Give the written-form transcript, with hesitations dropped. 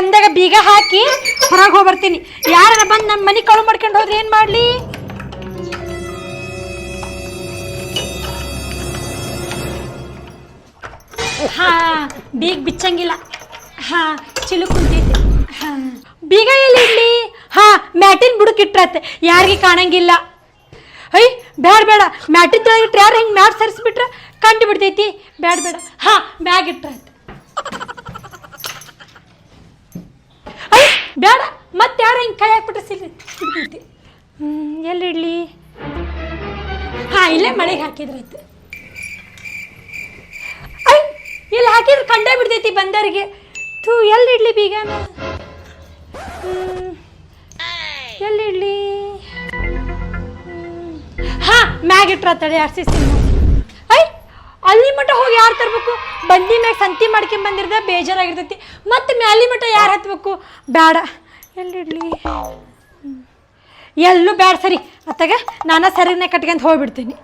ಚಂದಾಗ ಬೀಗ ಹಾಕಿ ಹೊರಗೆ ಹೋಗ್ಬರ್ತೀನಿ. ಯಾರ ಬಂದು ನಮ್ಮ ಮನೆ ಕಳು ಮಾಡ್ಕೊಂಡು ಹೋದ್ರೆ ಏನು ಮಾಡಲಿ? ಹಾಂ, ಬೀಗ ಬಿಚ್ಚಂಗಿಲ್ಲ. ಹಾಂ, ಚಿಲು ಕುಂತೈತಿ. ಹಾಂ, ಬೀಗ ಎಲ್ಲಿ ಇಡ್ಲಿ? ಹಾಂ, ಮ್ಯಾಟಿನ ಬುಡಕ್ಕಿಟ್ರತ್ತೆ, ಯಾರಿಗೆ ಕಾಣಂಗಿಲ್ಲ. ಅಯ್ಯ ಬೇಡ ಬೇಡ, ಮ್ಯಾಟಿದ್ದಾಗ ಇಟ್ರೆ ಯಾರು ಹಿಂಗೆ ಮ್ಯಾಟ್ ಸರಿಸ್ಬಿಟ್ರೆ ಕಂಡು ಬಿಡ್ತೈತಿ. ಬೇಡ ಬೇಡ. ಹಾಂ, ಮ್ಯಾಗ ಇಟ್ರತ್ತೆ. ಅಯ್ಯ ಬೇಡ, ಮತ್ತೆ ಯಾರು ಹಿಂಗೆ ಕೈ ಹಾಕ್ಬಿಟ್ರೆ ಸಿಗ್ತೈತಿ. ಎಲ್ಲಿ ಇಡ್ಲಿ? ಹಾಂ, ಇಲ್ಲೇ ಮಳೆಗೆ ಹಾಕಿದ್ರತ್ತೆ. ಅಯ್ಯ ಇಲ್ಲಿ ಹಾಕಿದ್ರೆ ಕಂಡೇ ಬಿಡ್ತೈತಿ ಬಂದವರಿಗೆ. ಥೂ, ಎಲ್ಲಿ ಇಡ್ಲಿ ಬೀಗನ? ಎಲ್ಲಿ ಇಡ್ಲಿ? ಹಾ, ಮ್ಯಾಗ ಇಟ್ರತ್ತಡೆ ಆರ್ ಸಿ ಸಿ. ಐ ಅಲ್ಲಿ ಮಟ್ಟ ಹೋಗಿ ಯಾರು ತರ್ಬೇಕು? ಬಂದಿ ಮ್ಯಾಗ ಸಂತಿ ಮಾಡ್ಕೊಂಡ್ ಬಂದಿರ್ದ ಬೇಜಾರಾಗಿರ್ತೈತಿ. ಮತ್ತೆ ಮ್ಯಾಲಿ ಮಟ್ಟ ಯಾರು ಹತ್ಬೇಕು? ಬೇಡ. ಎಲ್ಲಿ ಇಡ್ಲಿ? ಎಲ್ಲೂ ಬೇಡ. ಸರಿ ಅತ್ತಾಗ ನಾನು ಸರಿನೇ ಕಟ್ಕೊಂತ ಹೋಗ್ಬಿಡ್ತೀನಿ.